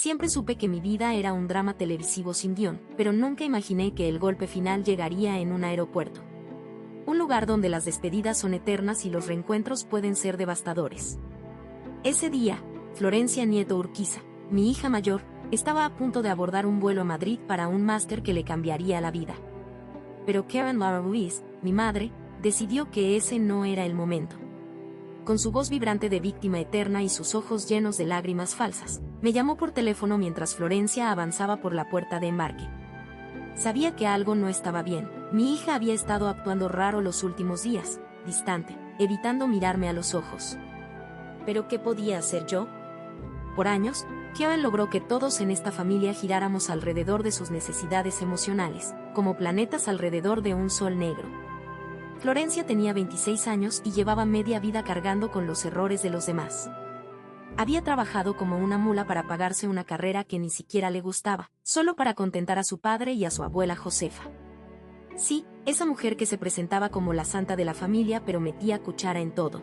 Siempre supe que mi vida era un drama televisivo sin guión, pero nunca imaginé que el golpe final llegaría en un aeropuerto. Un lugar donde las despedidas son eternas y los reencuentros pueden ser devastadores. Ese día, Florencia Nieto Urquiza, mi hija mayor, estaba a punto de abordar un vuelo a Madrid para un máster que le cambiaría la vida. Pero Karen Lara Ruiz, mi madre, decidió que ese no era el momento. Con su voz vibrante de víctima eterna y sus ojos llenos de lágrimas falsas, me llamó por teléfono mientras Florencia avanzaba por la puerta de embarque. Sabía que algo no estaba bien. Mi hija había estado actuando raro los últimos días, distante, evitando mirarme a los ojos. ¿Pero qué podía hacer yo? Por años, Karen logró que todos en esta familia giráramos alrededor de sus necesidades emocionales, como planetas alrededor de un sol negro. Florencia tenía 26 años y llevaba media vida cargando con los errores de los demás. Había trabajado como una mula para pagarse una carrera que ni siquiera le gustaba, solo para contentar a su padre y a su abuela Josefa. Sí, esa mujer que se presentaba como la santa de la familia pero metía cuchara en todo.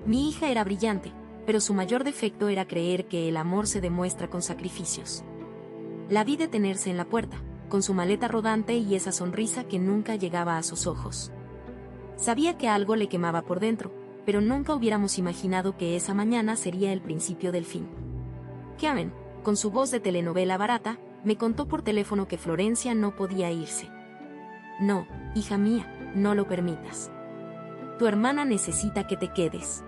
Mi hija era brillante, pero su mayor defecto era creer que el amor se demuestra con sacrificios. La vi detenerse en la puerta, con su maleta rodante y esa sonrisa que nunca llegaba a sus ojos. Sabía que algo le quemaba por dentro, pero nunca hubiéramos imaginado que esa mañana sería el principio del fin. Karen, con su voz de telenovela barata, me contó por teléfono que Florencia no podía irse. No, hija mía, no lo permitas. Tu hermana necesita que te quedes.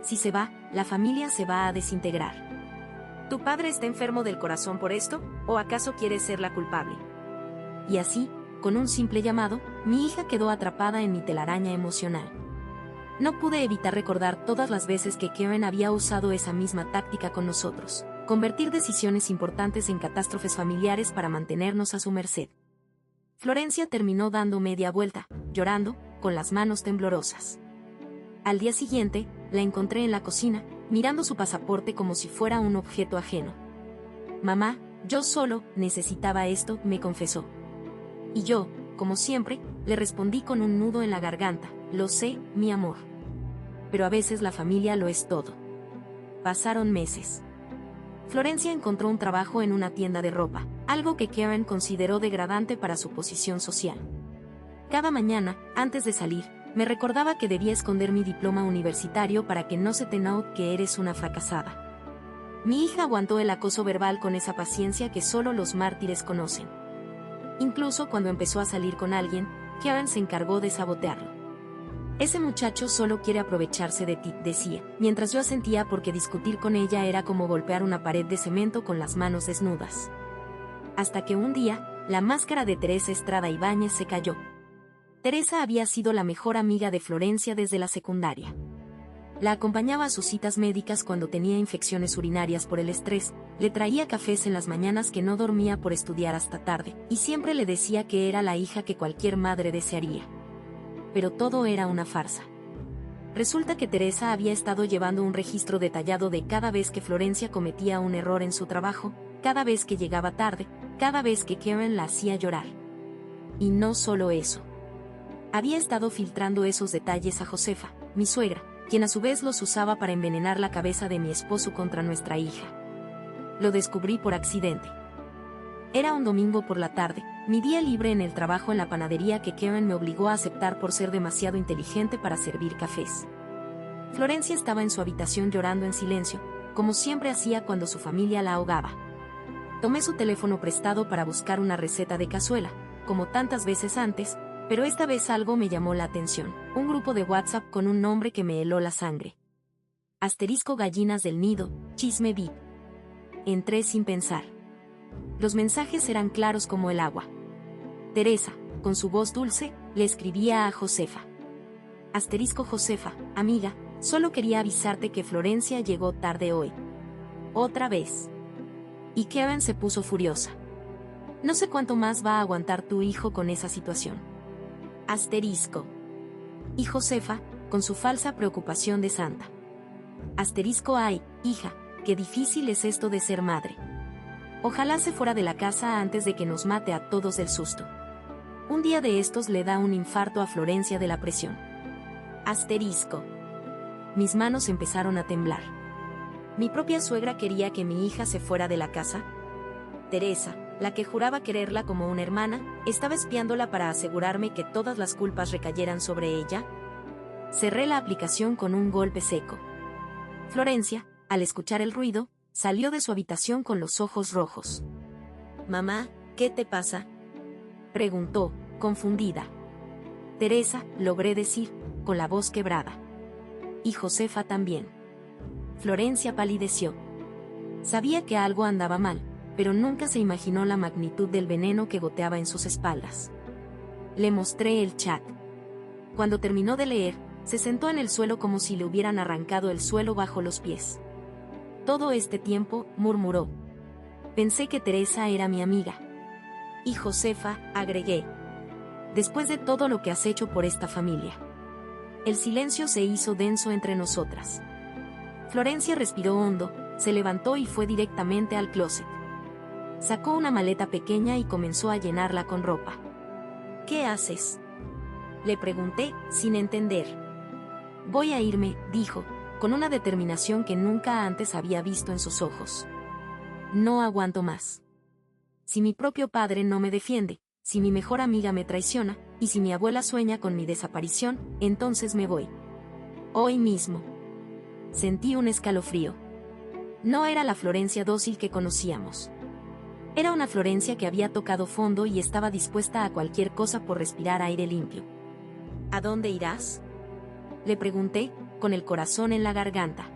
Si se va, la familia se va a desintegrar. ¿Tu padre está enfermo del corazón por esto, o acaso quieres ser la culpable? Y así, con un simple llamado, mi hija quedó atrapada en mi telaraña emocional. No pude evitar recordar todas las veces que Karen había usado esa misma táctica con nosotros, convertir decisiones importantes en catástrofes familiares para mantenernos a su merced. Florencia terminó dando media vuelta, llorando, con las manos temblorosas. Al día siguiente, la encontré en la cocina, mirando su pasaporte como si fuera un objeto ajeno. Mamá, yo solo necesitaba esto, me confesó. Y yo, como siempre, le respondí con un nudo en la garganta, lo sé, mi amor. Pero a veces la familia lo es todo. Pasaron meses. Florencia encontró un trabajo en una tienda de ropa, algo que Karen consideró degradante para su posición social. Cada mañana, antes de salir, me recordaba que debía esconder mi diploma universitario para que no se te note que eres una fracasada. Mi hija aguantó el acoso verbal con esa paciencia que solo los mártires conocen. Incluso cuando empezó a salir con alguien, Karen se encargó de sabotearlo. Ese muchacho solo quiere aprovecharse de ti, decía, mientras yo asentía porque discutir con ella era como golpear una pared de cemento con las manos desnudas. Hasta que un día, la máscara de Teresa Estrada Ibáñez se cayó. Teresa había sido la mejor amiga de Florencia desde la secundaria. La acompañaba a sus citas médicas cuando tenía infecciones urinarias por el estrés, le traía cafés en las mañanas que no dormía por estudiar hasta tarde, y siempre le decía que era la hija que cualquier madre desearía. Pero todo era una farsa. Resulta que Teresa había estado llevando un registro detallado de cada vez que Florencia cometía un error en su trabajo, cada vez que llegaba tarde, cada vez que Karen la hacía llorar. Y no solo eso. Había estado filtrando esos detalles a Josefa, mi suegra, quien a su vez los usaba para envenenar la cabeza de mi esposo contra nuestra hija. Lo descubrí por accidente. Era un domingo por la tarde, mi día libre en el trabajo en la panadería que Karen me obligó a aceptar por ser demasiado inteligente para servir cafés. Florencia estaba en su habitación llorando en silencio, como siempre hacía cuando su familia la ahogaba. Tomé su teléfono prestado para buscar una receta de cazuela, como tantas veces antes, pero esta vez algo me llamó la atención, un grupo de WhatsApp con un nombre que me heló la sangre. *Gallinas del Nido, Chisme VIP. Entré sin pensar. Los mensajes eran claros como el agua. Teresa, con su voz dulce, le escribía a Josefa. *Josefa, amiga, solo quería avisarte que Florencia llegó tarde hoy. Otra vez. Y Karen se puso furiosa. No sé cuánto más va a aguantar tu hijo con esa situación. Y Josefa, con su falsa preocupación de santa. Ay, hija, qué difícil es esto de ser madre. Ojalá se fuera de la casa antes de que nos mate a todos del susto. Un día de estos le da un infarto a Florencia de la presión. Mis manos empezaron a temblar. ¿Mi propia suegra quería que mi hija se fuera de la casa? Teresa, la que juraba quererla como una hermana, ¿estaba espiándola para asegurarme que todas las culpas recayeran sobre ella? Cerré la aplicación con un golpe seco. Florencia, al escuchar el ruido, salió de su habitación con los ojos rojos. «Mamá, ¿qué te pasa?», preguntó, confundida. «Teresa», logré decir, con la voz quebrada. «Y Josefa también». Florencia palideció. Sabía que algo andaba mal, pero nunca se imaginó la magnitud del veneno que goteaba en sus espaldas. Le mostré el chat. Cuando terminó de leer, se sentó en el suelo como si le hubieran arrancado el suelo bajo los pies. «Todo este tiempo», murmuró. «Pensé que Teresa era mi amiga». «Y Josefa», agregué. «Después de todo lo que has hecho por esta familia». El silencio se hizo denso entre nosotras. Florencia respiró hondo, se levantó y fue directamente al closet. Sacó una maleta pequeña y comenzó a llenarla con ropa. «¿Qué haces?», le pregunté, sin entender. «Voy a irme», dijo, con una determinación que nunca antes había visto en sus ojos. «No aguanto más. Si mi propio padre no me defiende, si mi mejor amiga me traiciona, y si mi abuela sueña con mi desaparición, entonces me voy. Hoy mismo». Sentí un escalofrío. No era la Florencia dócil que conocíamos. Era una Florencia que había tocado fondo y estaba dispuesta a cualquier cosa por respirar aire limpio. «¿A dónde irás?», le pregunté, con el corazón en la garganta.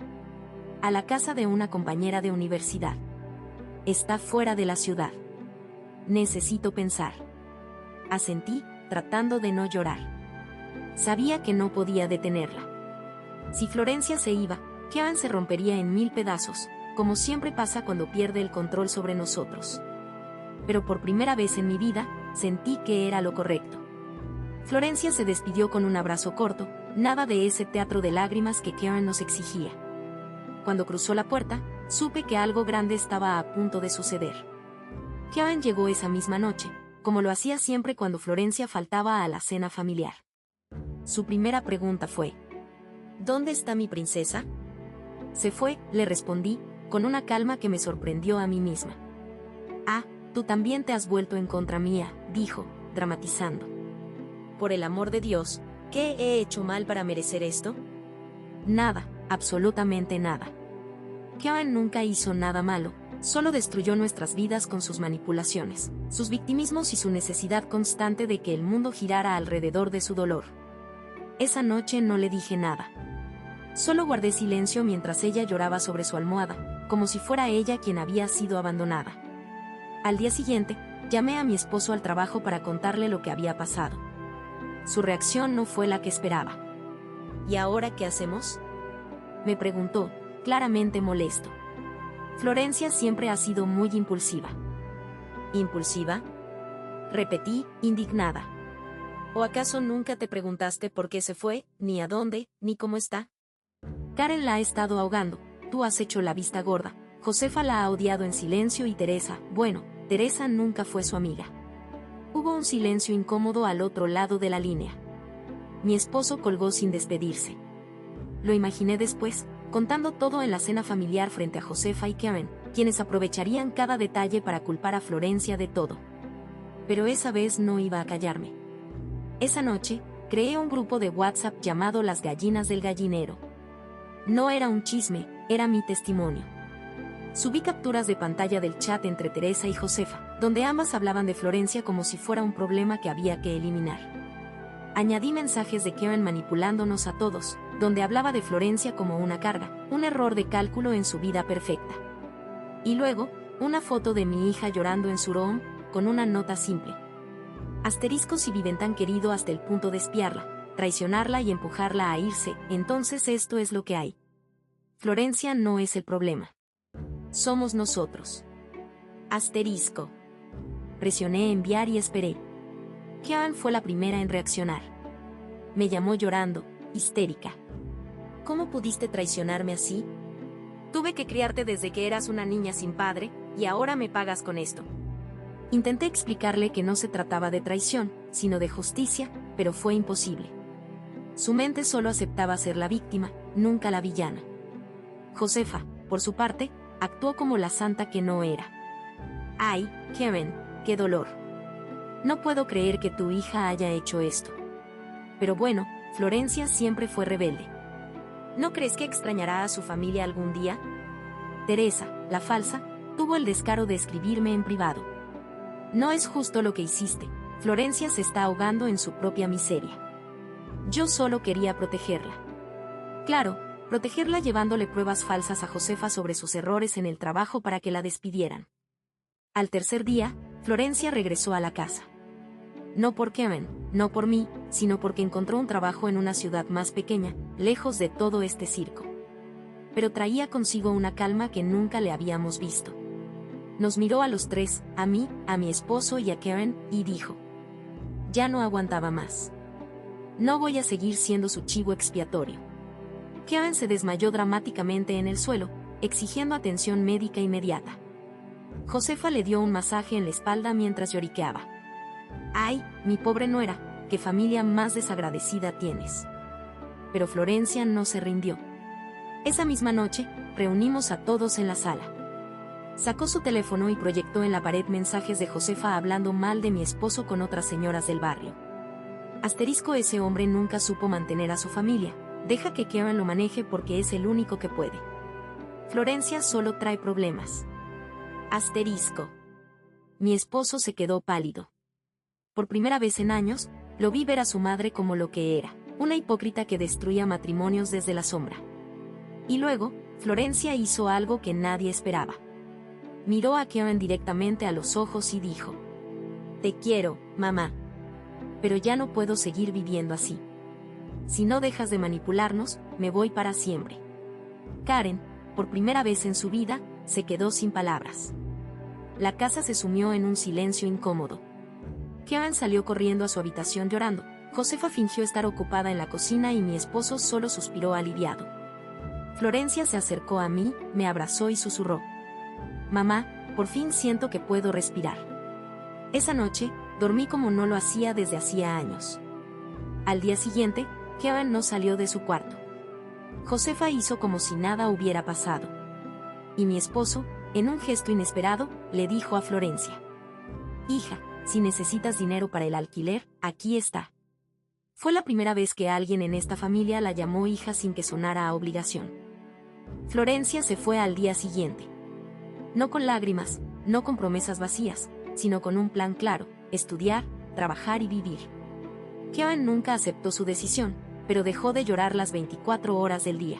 «A la casa de una compañera de universidad. Está fuera de la ciudad. Necesito pensar». Asentí, tratando de no llorar. Sabía que no podía detenerla. Si Florencia se iba, Kevin se rompería en 1000 pedazos, como siempre pasa cuando pierde el control sobre nosotros. Pero por primera vez en mi vida, sentí que era lo correcto. Florencia se despidió con un abrazo corto, nada de ese teatro de lágrimas que Kevin nos exigía. Cuando cruzó la puerta, supe que algo grande estaba a punto de suceder. Kevin llegó esa misma noche, como lo hacía siempre cuando Florencia faltaba a la cena familiar. Su primera pregunta fue: «¿Dónde está mi princesa?». «Se fue», le respondí, con una calma que me sorprendió a mí misma. «Ah, tú también te has vuelto en contra mía», dijo, dramatizando. «Por el amor de Dios, ¿qué he hecho mal para merecer esto?». «Nada, absolutamente nada. Kevin nunca hizo nada malo, solo destruyó nuestras vidas con sus manipulaciones, sus victimismos y su necesidad constante de que el mundo girara alrededor de su dolor». Esa noche no le dije nada. Solo guardé silencio mientras ella lloraba sobre su almohada, como si fuera ella quien había sido abandonada. Al día siguiente, llamé a mi esposo al trabajo para contarle lo que había pasado. Su reacción no fue la que esperaba. «¿Y ahora qué hacemos?», me preguntó, claramente molesto. Florencia siempre ha sido muy impulsiva. «¿Impulsiva?», repetí, indignada. «¿O acaso nunca te preguntaste por qué se fue, ni a dónde, ni cómo está? Karen la ha estado ahogando, tú has hecho la vista gorda, Josefa la ha odiado en silencio y Teresa, bueno, Teresa nunca fue su amiga». Hubo un silencio incómodo al otro lado de la línea. Mi esposo colgó sin despedirse. Lo imaginé después, contando todo en la cena familiar frente a Josefa y Karen, quienes aprovecharían cada detalle para culpar a Florencia de todo. Pero esa vez no iba a callarme. Esa noche, creé un grupo de WhatsApp llamado Las Gallinas del Gallinero. No era un chisme, era mi testimonio. Subí capturas de pantalla del chat entre Teresa y Josefa, donde ambas hablaban de Florencia como si fuera un problema que había que eliminar. Añadí mensajes de Karen manipulándonos a todos, donde hablaba de Florencia como una carga, un error de cálculo en su vida perfecta. Y luego, una foto de mi hija llorando en su room, con una nota simple. Asterisco: si viven tan querido hasta el punto de espiarla, traicionarla y empujarla a irse, entonces esto es lo que hay. Florencia no es el problema. Somos nosotros. Asterisco. Presioné enviar y esperé. Karen fue la primera en reaccionar. Me llamó llorando, histérica. ¿Cómo pudiste traicionarme así? Tuve que criarte desde que eras una niña sin padre, y ahora me pagas con esto. Intenté explicarle que no se trataba de traición, sino de justicia, pero fue imposible. Su mente solo aceptaba ser la víctima, nunca la villana. Josefa, por su parte, actuó como la santa que no era. Ay, Karen, qué dolor. No puedo creer que tu hija haya hecho esto. Pero bueno, Florencia siempre fue rebelde. ¿No crees que extrañará a su familia algún día? Teresa, la falsa, tuvo el descaro de escribirme en privado. No es justo lo que hiciste. Florencia se está ahogando en su propia miseria. Yo solo quería protegerla. Claro, protegerla llevándole pruebas falsas a Josefa sobre sus errores en el trabajo para que la despidieran. Al tercer día, Florencia regresó a la casa. No por Karen, no por mí, sino porque encontró un trabajo en una ciudad más pequeña, lejos de todo este circo. Pero traía consigo una calma que nunca le habíamos visto. Nos miró a los tres, a mí, a mi esposo y a Karen, y dijo: ya no aguantaba más. No voy a seguir siendo su chivo expiatorio. Karen se desmayó dramáticamente en el suelo, exigiendo atención médica inmediata. Josefa le dio un masaje en la espalda mientras lloriqueaba. ¡Ay, mi pobre nuera, qué familia más desagradecida tienes! Pero Florencia no se rindió. Esa misma noche, reunimos a todos en la sala. Sacó su teléfono y proyectó en la pared mensajes de Josefa hablando mal de mi esposo con otras señoras del barrio. Asterisco: ese hombre nunca supo mantener a su familia. Deja que Karen lo maneje porque es el único que puede. Florencia solo trae problemas. Asterisco. Mi esposo se quedó pálido. Por primera vez en años, lo vi ver a su madre como lo que era, una hipócrita que destruía matrimonios desde la sombra. Y luego, Florencia hizo algo que nadie esperaba. Miró a Karen directamente a los ojos y dijo: te quiero, mamá. Pero ya no puedo seguir viviendo así. Si no dejas de manipularnos, me voy para siempre. Karen, por primera vez en su vida, se quedó sin palabras. La casa se sumió en un silencio incómodo. Karen salió corriendo a su habitación llorando. Josefa fingió estar ocupada en la cocina y mi esposo solo suspiró aliviado. Florencia se acercó a mí, me abrazó y susurró: mamá, por fin siento que puedo respirar. Esa noche, dormí como no lo hacía desde hacía años. Al día siguiente, Karen no salió de su cuarto. Josefa hizo como si nada hubiera pasado. Y mi esposo, en un gesto inesperado, le dijo a Florencia: hija, si necesitas dinero para el alquiler, aquí está. Fue la primera vez que alguien en esta familia la llamó hija sin que sonara a obligación. Florencia se fue al día siguiente. No con lágrimas, no con promesas vacías, sino con un plan claro: estudiar, trabajar y vivir. Karen nunca aceptó su decisión, pero dejó de llorar las 24 horas del día.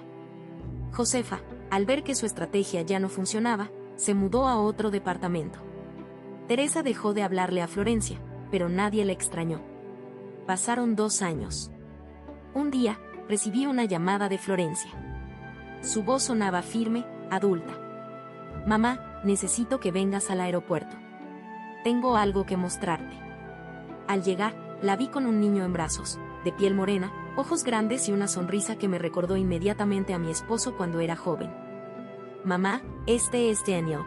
Josefa, al ver que su estrategia ya no funcionaba, se mudó a otro departamento. Teresa dejó de hablarle a Florencia, pero nadie la extrañó. Pasaron 2 años. Un día, recibí una llamada de Florencia. Su voz sonaba firme, adulta. Mamá, necesito que vengas al aeropuerto. Tengo algo que mostrarte. Al llegar, la vi con un niño en brazos, de piel morena, ojos grandes y una sonrisa que me recordó inmediatamente a mi esposo cuando era joven. Mamá, este es Daniel.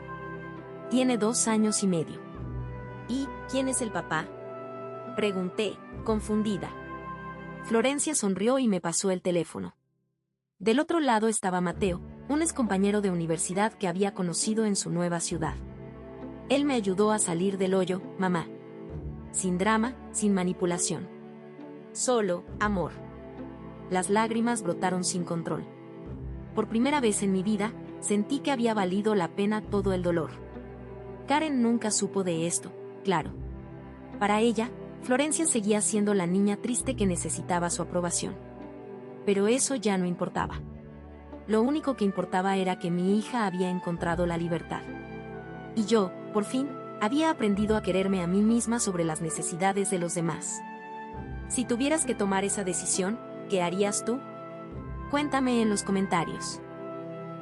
Tiene 2 años y medio. ¿Y quién es el papá?, pregunté, confundida. Florencia sonrió y me pasó el teléfono. Del otro lado estaba Mateo, un excompañero de universidad que había conocido en su nueva ciudad. Él me ayudó a salir del hoyo, mamá. Sin drama, sin manipulación. Solo amor. Las lágrimas brotaron sin control. Por primera vez en mi vida, sentí que había valido la pena todo el dolor. Karen nunca supo de esto, claro. Para ella, Florencia seguía siendo la niña triste que necesitaba su aprobación. Pero eso ya no importaba. Lo único que importaba era que mi hija había encontrado la libertad. Y yo, por fin, había aprendido a quererme a mí misma sobre las necesidades de los demás. Si tuvieras que tomar esa decisión, ¿qué harías tú? Cuéntame en los comentarios.